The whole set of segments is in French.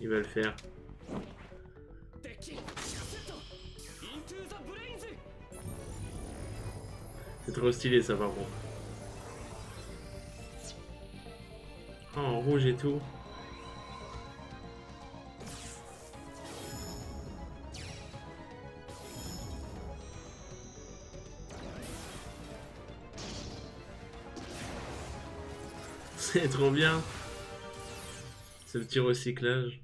il va le faire. C'est trop stylé ça par contre. Oh, en rouge et tout. C'est trop bien. Ce petit recyclage.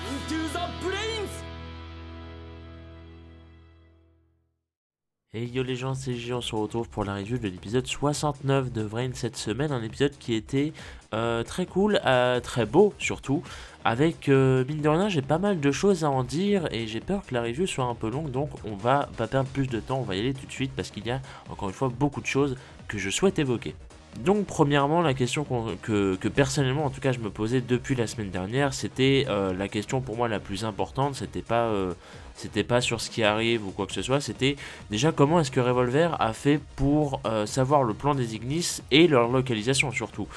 Into the plains. Et yo les gens, c'est J, on se retrouve pour la review de l'épisode 69 de Vrain cette semaine, un épisode qui était très cool, très beau surtout, avec mine de rien j'ai pas mal de choses à en dire et j'ai peur que la review soit un peu longue, donc on va pas perdre plus de temps, on va y aller tout de suite parce qu'il y a encore une fois beaucoup de choses que je souhaite évoquer. Donc premièrement la question que personnellement en tout cas je me posais depuis la semaine dernière, c'était la question pour moi la plus importante, c'était pas sur ce qui arrive ou quoi que ce soit, c'était déjà comment est-ce que Revolver a fait pour savoir le plan des Ignis et leur localisation surtout.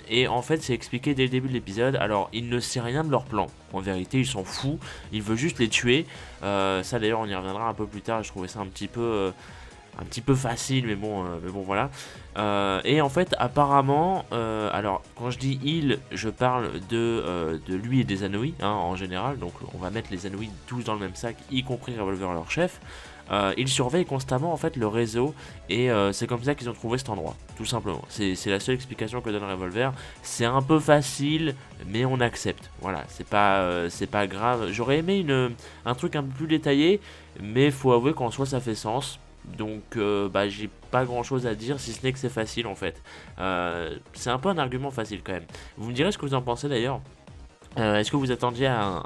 Et en fait c'est expliqué dès le début de l'épisode. Alors il ne sait rien de leur plan, en vérité il s'en fout, il veut juste les tuer. Ça d'ailleurs on y reviendra un peu plus tard, je trouvais ça un petit peu facile, mais bon voilà. Et en fait, apparemment, alors quand je dis il, je parle de lui et des Anoïs, hein, en général. Donc on va mettre les Anoïs tous dans le même sac, y compris Revolver leur chef. Ils surveillent constamment en fait le réseau et c'est comme ça qu'ils ont trouvé cet endroit, tout simplement. C'est la seule explication que donne Revolver. C'est un peu facile, mais on accepte. Voilà, c'est pas grave. J'aurais aimé un truc un peu plus détaillé, mais faut avouer qu'en soi ça fait sens. Donc j'ai pas grand chose à dire si ce n'est que c'est facile en fait. C'est un peu un argument facile quand même. Vous me direz ce que vous en pensez d'ailleurs. Est-ce que vous attendiez à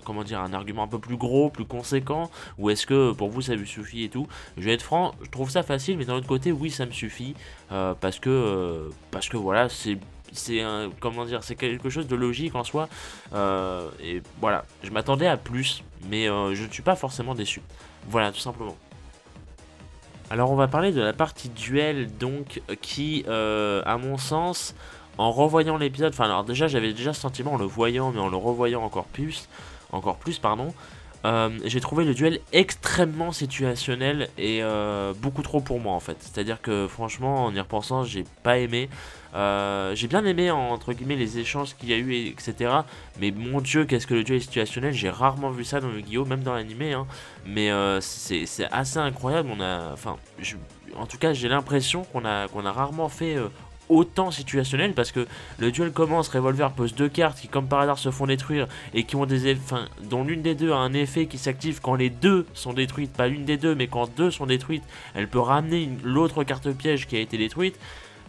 comment dire, un argument un peu plus gros, plus conséquent, ou est-ce que pour vous ça vous suffit et tout? Je vais être franc, je trouve ça facile, mais d'un autre côté oui ça me suffit parce que voilà comment dire, c'est quelque chose de logique en soi et voilà, je m'attendais à plus, mais je ne suis pas forcément déçu. Voilà, tout simplement. Alors on va parler de la partie duel donc qui à mon sens en revoyant l'épisode, enfin alors déjà j'avais déjà ce sentiment en le voyant mais en le revoyant encore plus pardon, j'ai trouvé le duel extrêmement situationnel et beaucoup trop pour moi en fait. C'est-à-dire que franchement en y repensant j'ai pas aimé. J'ai bien aimé entre guillemets les échanges qu'il y a eu etc. Mais mon dieu qu'est-ce que le duel est situationnel. J'ai rarement vu ça dans le Yu-Gi-Oh, même dans l'animé hein. Mais c'est assez incroyable. En tout cas j'ai l'impression qu'on a rarement fait autant situationnel parce que le duel commence, Revolver pose deux cartes qui comme par hasard se font détruire et qui ont dont l'une des deux a un effet qui s'active quand les deux sont détruites, pas l'une des deux mais quand deux sont détruites, elle peut ramener l'autre carte piège qui a été détruite.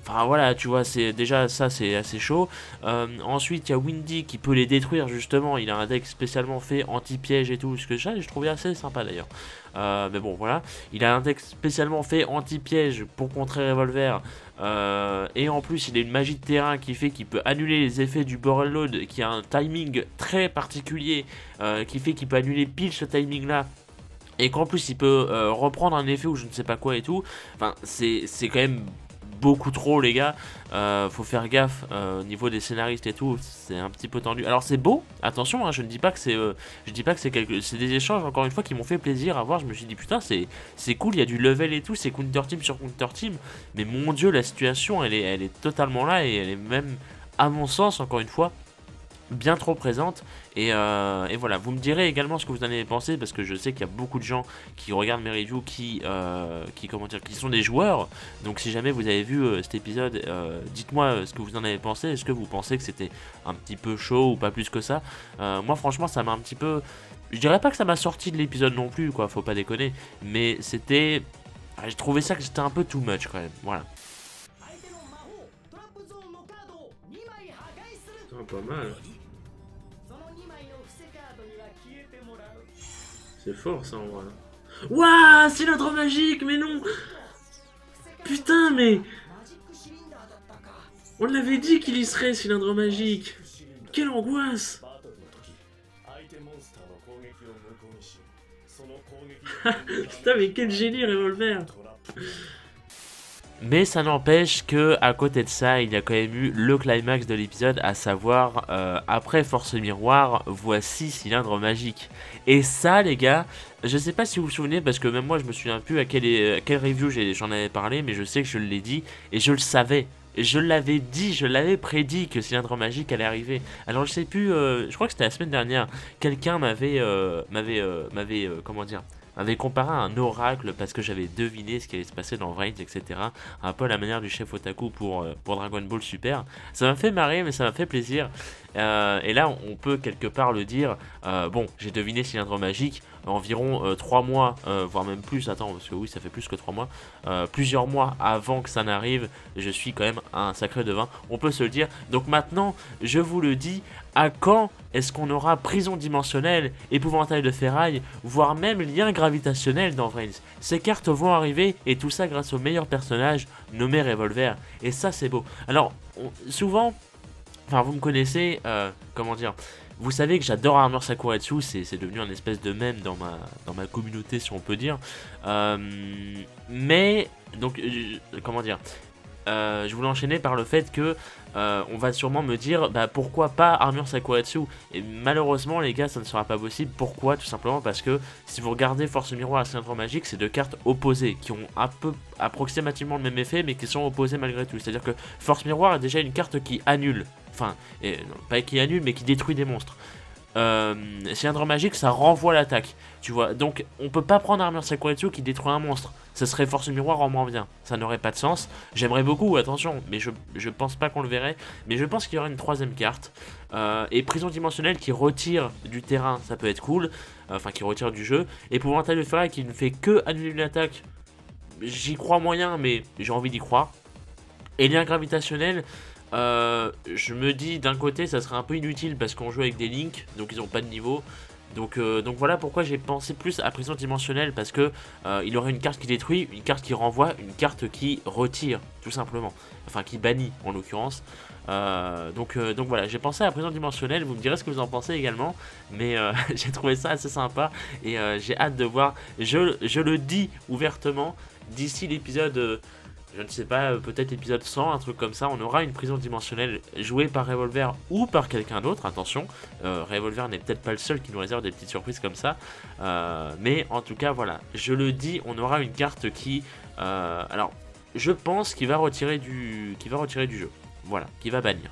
Enfin voilà, tu vois, c'est déjà ça, c'est assez chaud. Ensuite, il y a Windy qui peut les détruire justement. Il a un deck spécialement fait anti-piège et tout, ce que je trouvais assez sympa d'ailleurs. Mais bon, voilà. Il a un deck spécialement fait anti-piège pour contrer Revolver. Et en plus, il a une magie de terrain qui fait qu'il peut annuler les effets du Barrel Load, qui a un timing très particulier, qui fait qu'il peut annuler pile ce timing-là. Et qu'en plus, il peut reprendre un effet ou je ne sais pas quoi et tout. Enfin, c'est quand même beaucoup trop les gars, faut faire gaffe au niveau des scénaristes et tout, c'est un petit peu tendu. Alors c'est beau, attention hein, je ne dis pas que c'est des échanges encore une fois qui m'ont fait plaisir à voir. Je me suis dit putain c'est cool, il y a du level et tout, c'est counter team sur counter team, mais mon dieu la situation elle est totalement là et elle est même à mon sens encore une fois bien trop présente et voilà, vous me direz également ce que vous en avez pensé parce que je sais qu'il y a beaucoup de gens qui regardent mes reviews qui sont des joueurs, donc si jamais vous avez vu cet épisode, dites-moi ce que vous en avez pensé. Est-ce que vous pensez que c'était un petit peu chaud ou pas plus que ça? Moi franchement ça m'a un petit peu, je dirais pas que ça m'a sorti de l'épisode non plus quoi, faut pas déconner, mais j'ai trouvé ça que c'était un peu too much quand même, voilà. Ah, pas mal. C'est fort ça en vrai. Ouah, cylindre magique, mais non. Putain, mais... On l'avait dit qu'il y serait, cylindre magique. Quelle angoisse. バトルの時相手モンスターの攻撃を無効にしその攻撃 Putain, mais quel génie, Revolver. トラップ Mais ça n'empêche que à côté de ça, il y a quand même eu le climax de l'épisode, à savoir après Force Miroir, voici Cylindre Magique. Et ça, les gars, je sais pas si vous vous souvenez, parce que même moi je me souviens plus à quelle review j'en avais parlé, mais je sais que je l'ai dit et je le savais. Je l'avais dit, je l'avais prédit que Cylindre Magique allait arriver. Alors je sais plus, je crois que c'était la semaine dernière, quelqu'un comment dire, m'avait comparé à un oracle parce que j'avais deviné ce qui allait se passer dans Vrains, etc. Un peu à la manière du chef Otaku pour Dragon Ball Super. Ça m'a fait marrer, mais ça m'a fait plaisir. Et là, on peut quelque part le dire. Bon, j'ai deviné Cylindre Magique environ 3 mois, voire même plus. Attends, parce que oui, ça fait plus que 3 mois. Plusieurs mois avant que ça n'arrive, je suis quand même un sacré devin. On peut se le dire. Donc maintenant, je vous le dis. À quand est-ce qu'on aura prison dimensionnelle, épouvantail de ferraille, voire même lien gravitationnel dans Vrains? Ces cartes vont arriver et tout ça grâce au meilleur personnage nommé Revolver. Et ça c'est beau. Alors souvent, enfin vous me connaissez, comment dire, vous savez que j'adore Armor Sakuretsu, c'est devenu un espèce de mème dans ma communauté si on peut dire. Mais donc comment dire, je voulais enchaîner par le fait que on va sûrement me dire bah, pourquoi pas Armure Sakuretsu, et malheureusement les gars ça ne sera pas possible. Pourquoi? Tout simplement parce que si vous regardez Force Miroir et Cylindre Magique, c'est deux cartes opposées qui ont un peu approximativement le même effet mais qui sont opposées malgré tout. C'est à dire que Force Miroir est déjà une carte qui annule, enfin non, pas qui annule mais qui détruit des monstres. Cylindre Magique ça renvoie l'attaque, tu vois, donc on peut pas prendre Armure Sakuretsu qui détruit un monstre, ça serait Force Miroir en moins bien, ça n'aurait pas de sens. J'aimerais beaucoup, attention, mais je pense pas qu'on le verrait, mais je pense qu'il y aura une troisième carte, et Prison Dimensionnelle qui retire du terrain, ça peut être cool, enfin qui retire du jeu, Épouvantail de ferraille qui ne fait que annuler une attaque, j'y crois moyen mais j'ai envie d'y croire, et lien gravitationnel. Je me dis d'un côté ça serait un peu inutile parce qu'on joue avec des links donc ils n'ont pas de niveau, donc voilà pourquoi j'ai pensé plus à prison dimensionnelle, parce que il aurait une carte qui détruit, une carte qui renvoie, une carte qui retire tout simplement, enfin qui bannit en l'occurrence. Donc voilà, j'ai pensé à prison dimensionnelle, vous me direz ce que vous en pensez également, mais j'ai trouvé ça assez sympa et j'ai hâte de voir, je le dis ouvertement, d'ici l'épisode je ne sais pas, peut-être épisode 100, un truc comme ça, on aura une prison dimensionnelle jouée par Revolver ou par quelqu'un d'autre, attention, Revolver n'est peut-être pas le seul qui nous réserve des petites surprises comme ça, mais en tout cas voilà, je le dis, on aura une carte qui, alors, je pense qu'il va retirer du jeu, voilà, qui va bannir.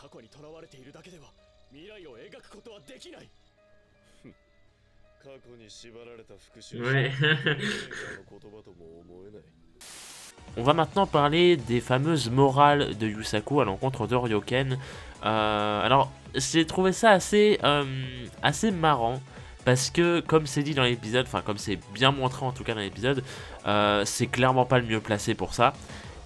過去にとらわれているだけでは未来を描くことはできない。過去に縛られた復讐者 Ouais. の言葉とも思えない。 On va maintenant parler des fameuses morales de Yusaku à l'encontre de Ryoken. Alors, j'ai trouvé ça assez marrant, parce que, comme c'est dit dans l'épisode, enfin comme c'est bien montré en tout cas dans l'épisode, c'est clairement pas le mieux placé pour ça.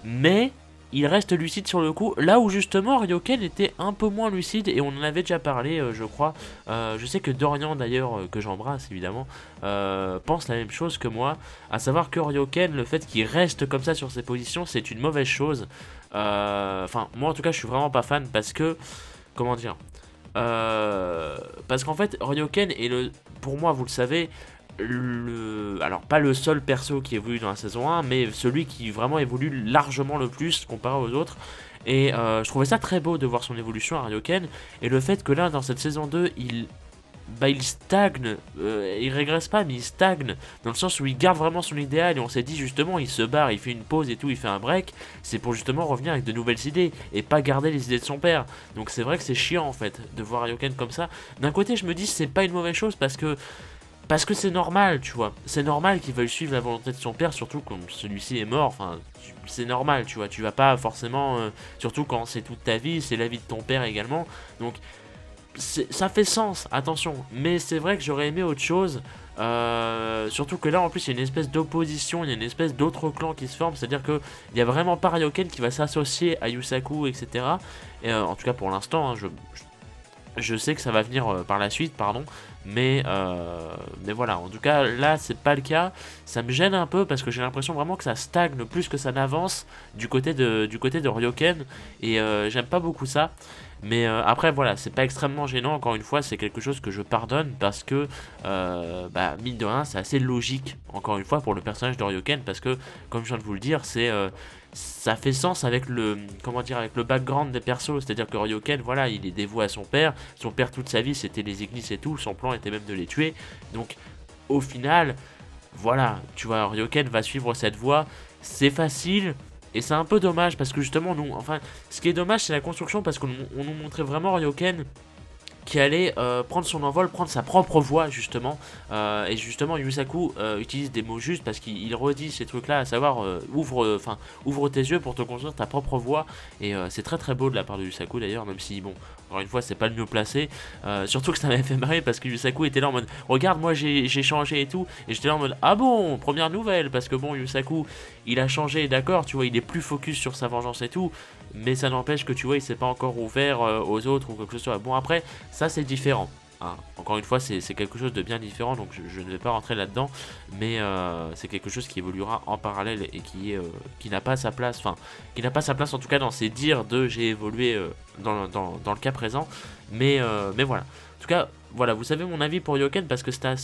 Mais il reste lucide sur le coup, là où justement Ryoken était un peu moins lucide, et on en avait déjà parlé je crois, je sais que Dorian d'ailleurs, que j'embrasse évidemment, pense la même chose que moi, à savoir que Ryoken, le fait qu'il reste comme ça sur ses positions, c'est une mauvaise chose. Enfin moi en tout cas je suis vraiment pas fan, parce que, comment dire, parce qu'en fait Ryoken est pour moi vous le savez, alors pas le seul perso qui évolue dans la saison 1, mais celui qui vraiment évolue largement le plus comparé aux autres. Et je trouvais ça très beau de voir son évolution à Ryoken, et le fait que là dans cette saison 2 il stagne, il régresse pas mais il stagne, dans le sens où il garde vraiment son idéal, et on s'est dit justement il se barre, il fait une pause et tout, il fait un break, c'est pour justement revenir avec de nouvelles idées et pas garder les idées de son père. Donc c'est vrai que c'est chiant en fait de voir Ryoken comme ça. D'un côté je me dis c'est pas une mauvaise chose, parce que c'est normal, tu vois, c'est normal qu'il veuille suivre la volonté de son père, surtout quand celui-ci est mort, enfin, c'est normal, tu vois, tu vas pas forcément, surtout quand c'est toute ta vie, c'est la vie de ton père également, donc ça fait sens, attention, mais c'est vrai que j'aurais aimé autre chose, surtout que là en plus il y a une espèce d'opposition, il y a une espèce d'autre clan qui se forme, c'est-à-dire qu'il n'y a vraiment pas Ryoken qui va s'associer à Yusaku, etc., et en tout cas pour l'instant, hein, Je sais que ça va venir par la suite, pardon, mais voilà, en tout cas là c'est pas le cas, ça me gêne un peu parce que j'ai l'impression vraiment que ça stagne plus que ça n'avance du côté de Ryoken, et j'aime pas beaucoup ça, mais après voilà, c'est pas extrêmement gênant, encore une fois, c'est quelque chose que je pardonne parce que, bah, mine de rien, c'est assez logique, encore une fois, pour le personnage de Ryoken, parce que, comme je viens de vous le dire, ça fait sens avec le, comment dire, avec le background des persos, c'est-à-dire que Ryoken, voilà, il est dévoué à son père toute sa vie c'était les Ignis et tout, son plan était même de les tuer, donc au final, voilà, tu vois, Ryoken va suivre cette voie, c'est facile, et c'est un peu dommage, parce que justement, nous, enfin, ce qui est dommage, c'est la construction, parce qu'on nous montrait vraiment Ryoken qui allait prendre son envol, prendre sa propre voie justement, et justement Yusaku utilise des mots justes parce qu'il redit ces trucs là, à savoir ouvre tes yeux pour te construire ta propre voie, et c'est très très beau de la part de Yusaku d'ailleurs, même si bon, encore une fois c'est pas le mieux placé, surtout que ça m'avait fait marrer parce que Yusaku était là en mode regarde moi j'ai changé et tout, et j'étais là en mode ah bon, première nouvelle, parce que bon Yusaku il a changé, d'accord, tu vois, il est plus focus sur sa vengeance et tout, mais ça n'empêche que tu vois il s'est pas encore ouvert aux autres ou quoi que ce soit. Bon après ça c'est différent, hein. Encore une fois c'est quelque chose de bien différent, donc je ne vais pas rentrer là-dedans, mais c'est quelque chose qui évoluera en parallèle et qui n'a pas sa place, enfin qui n'a pas sa place en tout cas dans ces dires de j'ai évolué dans le cas présent, mais voilà. En tout cas voilà, vous savez mon avis pour Ryoken parce que c'était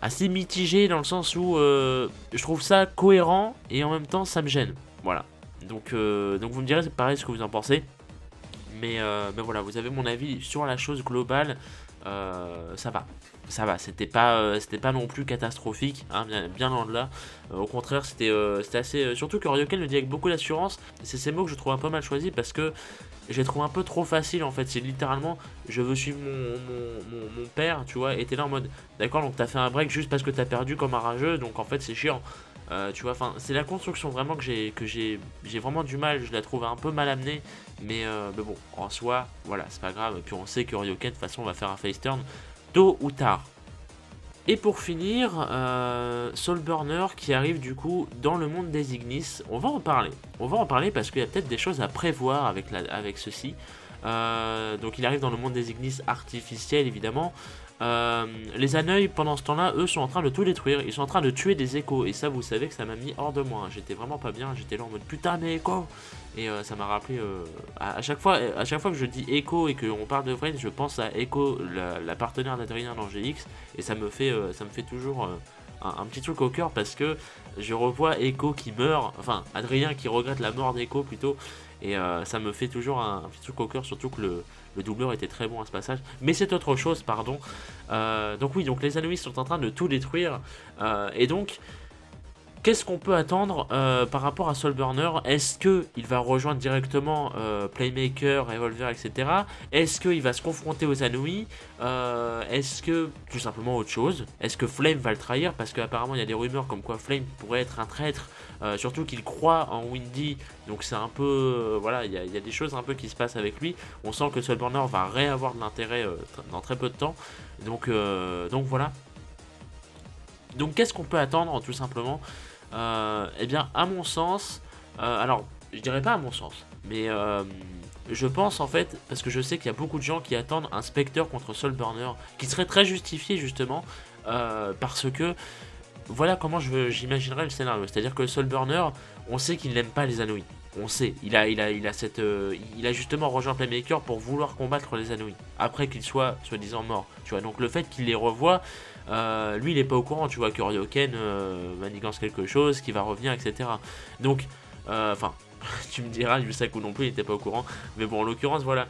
assez mitigé dans le sens où je trouve ça cohérent et en même temps ça me gêne, voilà. Donc vous me direz c'est pareil ce que vous en pensez. Mais voilà, vous avez mon avis sur la chose globale, ça va, c'était pas non plus catastrophique, hein, bien loin de là, au contraire c'était assez, surtout que Ryoken le dit avec beaucoup d'assurance, c'est ces mots que je trouve un peu mal choisis parce que je les trouve un peu trop faciles en fait, c'est littéralement je veux suivre mon père, tu vois, et t'es là en mode d'accord, donc t'as fait un break juste parce que t'as perdu comme un rageux, donc en fait c'est chiant. Tu vois, enfin, c'est la construction vraiment que j'ai vraiment du mal, je la trouve un peu mal amenée, mais bon, en soi, voilà, c'est pas grave, et puis on sait que Ryoken, de toute façon, va faire un face turn tôt ou tard. Et pour finir, Soulburner qui arrive du coup dans le monde des Ignis, on va en parler parce qu'il y a peut-être des choses à prévoir avec ceci. Donc il arrive dans le monde des Ignis artificiels évidemment. Les Aneuils pendant ce temps-là, eux sont en train de tout détruire, ils sont en train de tuer des échos, et ça vous savez que ça m'a mis hors de moi, j'étais vraiment pas bien, j'étais là en mode putain mais écho, et ça m'a rappelé, à chaque fois que je dis écho et qu'on parle de Vrain, je pense à Echo, la partenaire d'Adrien dans GX, et ça me fait toujours un petit truc au cœur parce que je revois Echo qui meurt, enfin Adrien qui regrette la mort d'Echo plutôt, et ça me fait toujours un petit truc au cœur, surtout que le doubleur était très bon à ce passage, mais c'est autre chose, pardon. Donc oui, donc les Anouis sont en train de tout détruire, et donc qu'est-ce qu'on peut attendre par rapport à Soulburner? Est-ce qu'il va rejoindre directement Playmaker, Revolver, etc. Est-ce qu'il va se confronter aux Anouis? Est-ce que tout simplement autre chose? Est-ce que Flame va le trahir? Parce qu'apparemment il y a des rumeurs comme quoi Flame pourrait être un traître, surtout qu'il croit en Windy, donc c'est un peu, voilà, il y a des choses un peu qui se passent avec lui. On sent que Soulburner va réavoir de l'intérêt dans très peu de temps, donc voilà. Donc qu'est-ce qu'on peut attendre tout simplement? Eh bien à mon sens, alors je dirais pas à mon sens, mais je pense en fait, parce que je sais qu'il y a beaucoup de gens qui attendent un Spectre contre Soulburner, qui serait très justifié justement, parce que voilà comment j'imaginerais le scénario, c'est-à-dire que Soulburner, on sait qu'il n'aime pas les Anouis. On sait, il a justement rejoint Playmaker pour vouloir combattre les Anouis, après qu'il soit soi-disant mort, tu vois, donc le fait qu'il les revoie, lui il est pas au courant, tu vois, que Ryoken manigance quelque chose, qui va revenir, etc. Donc, enfin, tu me diras, Yusaku non plus il était pas au courant, mais bon en l'occurrence voilà,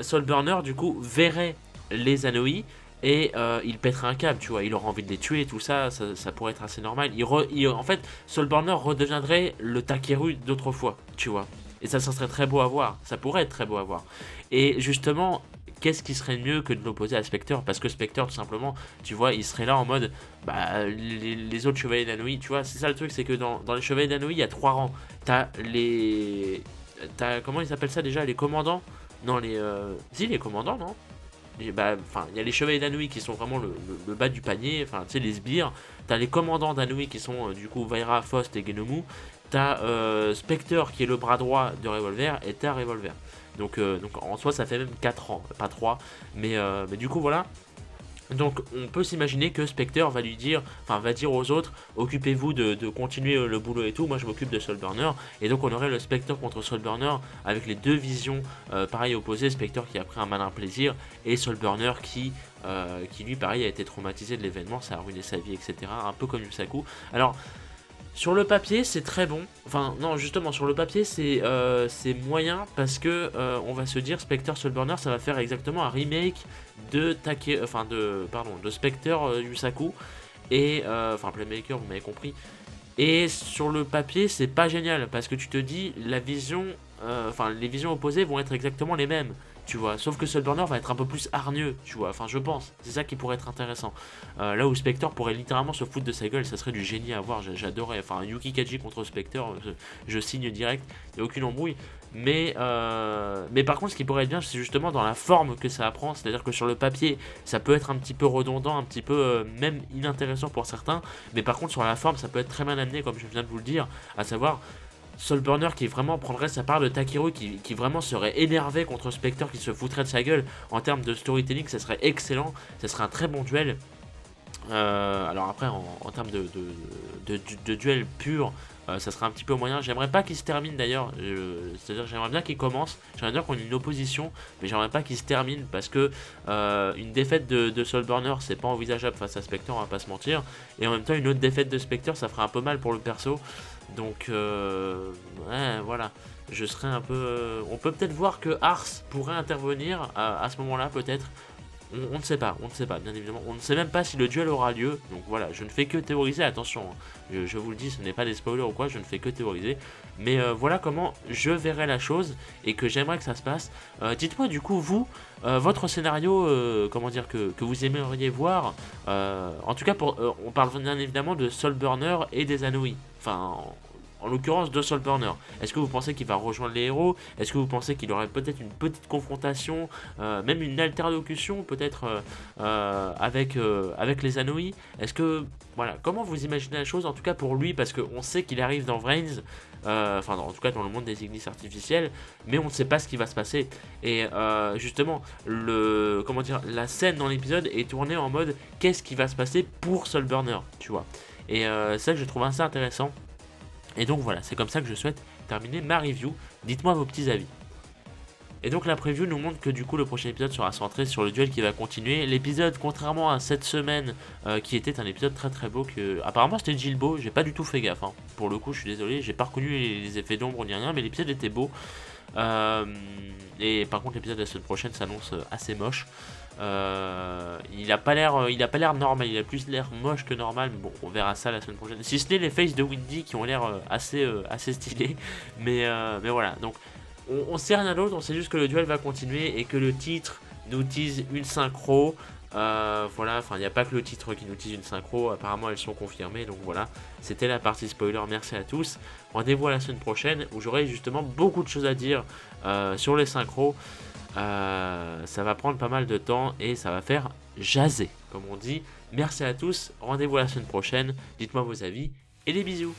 Soulburner du coup verrait les Anouis, et il pèterait un câble, tu vois, il aurait envie de les tuer, tout ça, ça pourrait être assez normal. En fait, Soulburner redeviendrait le Takeru d'autrefois, tu vois. Et ça serait très beau à voir, ça pourrait être très beau à voir. Et justement, qu'est-ce qui serait mieux que de l'opposer à Spectre? Parce que Spectre, tout simplement, tu vois, il serait là en mode, bah, les autres Chevaliers d'Anouï, tu vois, c'est ça le truc, c'est que dans les Chevaliers d'Anouï, il y a 3 rangs. T'as comment ils appellent ça déjà, les commandants? Non, si, les commandants, non? Bah, enfin, il y a les Chevaliers d'Anouï qui sont vraiment le bas du panier, enfin, tu sais, les sbires. T'as les commandants d'Anouï qui sont, du coup, Vaira, Faust et Genomu. T'as Spectre qui est le bras droit de Revolver, et t'as Revolver. Donc en soi ça fait même 4 ans, pas 3, mais du coup voilà. Donc on peut s'imaginer que Spectre va lui dire, enfin va dire aux autres, occupez-vous de continuer le boulot et tout, moi je m'occupe de Soulburner, et donc on aurait le Spectre contre Soulburner avec les deux visions pareil opposées, Spectre qui a pris un malin plaisir, et Soulburner qui lui pareil a été traumatisé de l'événement, ça a ruiné sa vie, etc. Un peu comme Yusaku. Alors sur le papier c'est très bon, enfin non justement sur le papier c'est moyen parce que on va se dire Spectre Soulburner ça va faire exactement un remake de Spectre Yusaku et enfin Playmaker vous m'avez compris, et sur le papier c'est pas génial parce que tu te dis la vision les visions opposées vont être exactement les mêmes, tu vois, sauf que Soulburner va être un peu plus hargneux, tu vois, enfin je pense, c'est ça qui pourrait être intéressant. Là où Spectre pourrait littéralement se foutre de sa gueule, ça serait du génie à voir, j'adorais, enfin Yuki Kaji contre Spectre, je signe direct, il n'y a aucune embrouille, mais par contre ce qui pourrait être bien c'est justement dans la forme que ça prend, c'est à dire que sur le papier ça peut être un petit peu redondant, un petit peu même inintéressant pour certains, mais par contre sur la forme ça peut être très mal amené comme je viens de vous le dire, à savoir Soulburner qui vraiment prendrait sa part de Takeru, qui vraiment serait énervé contre Spectre, qui se foutrait de sa gueule. En termes de storytelling, ça serait excellent, ça serait un très bon duel. Alors après, en termes de duel pur, ça serait un petit peu moyen. J'aimerais pas qu'il se termine d'ailleurs, c'est-à-dire j'aimerais bien qu'il commence, j'aimerais bien qu'on ait une opposition, mais j'aimerais pas qu'il se termine parce que une défaite de Soulburner c'est pas envisageable face à Spectre, on va pas se mentir, et en même temps une autre défaite de Spectre ça ferait un peu mal pour le perso. Donc ouais, voilà, je serais un peu... on peut peut-être voir que Ars pourrait intervenir à ce moment-là, peut-être. On ne sait pas, bien évidemment. On ne sait même pas si le duel aura lieu. Donc voilà, je ne fais que théoriser, attention. Je vous le dis, ce n'est pas des spoilers ou quoi, je ne fais que théoriser. Mais voilà comment je verrais la chose et que j'aimerais que ça se passe. Dites-moi du coup, vous, votre scénario, comment dire, que vous aimeriez voir. En tout cas, on parle bien évidemment de Soulburner et des Anoui. Enfin, en l'occurrence de Soulburner. Est-ce que vous pensez qu'il va rejoindre les héros? Est-ce que vous pensez qu'il aurait peut-être une petite confrontation, même une interlocution peut-être avec les Anoui? Est-ce que, voilà, comment vous imaginez la chose en tout cas pour lui, parce qu'on sait qu'il arrive dans Vrains, enfin en tout cas dans le monde des Ignis artificiels, mais on ne sait pas ce qui va se passer. Et justement, comment dire, la scène dans l'épisode est tournée en mode qu'est-ce qui va se passer pour Soulburner, tu vois. Et c'est ça que je trouve assez intéressant. Et donc voilà, c'est comme ça que je souhaite terminer ma review. Dites-moi vos petits avis. Et donc la preview nous montre que du coup le prochain épisode sera centré sur le duel qui va continuer. L'épisode, contrairement à cette semaine, qui était un épisode très très beau, que apparemment c'était Gilbo, j'ai pas du tout fait gaffe. Hein. Pour le coup, je suis désolé, j'ai pas reconnu les effets d'ombre ni rien, mais l'épisode était beau. Et par contre l'épisode de la semaine prochaine s'annonce assez moche. Il a pas l'air normal, il a plus l'air moche que normal, mais bon, on verra ça la semaine prochaine. Si ce n'est les faces de Windy qui ont l'air assez stylés, mais voilà. Donc on sait rien d'autre, on sait juste que le duel va continuer et que le titre nous tease une synchro. Voilà, enfin il n'y a pas que le titre qui nous tease une synchro, apparemment elles sont confirmées, donc voilà, c'était la partie spoiler, merci à tous, rendez-vous à la semaine prochaine où j'aurai justement beaucoup de choses à dire sur les synchros. Ça va prendre pas mal de temps et ça va faire jaser, comme on dit. Merci à tous, rendez-vous la semaine prochaine, dites-moi vos avis et des bisous.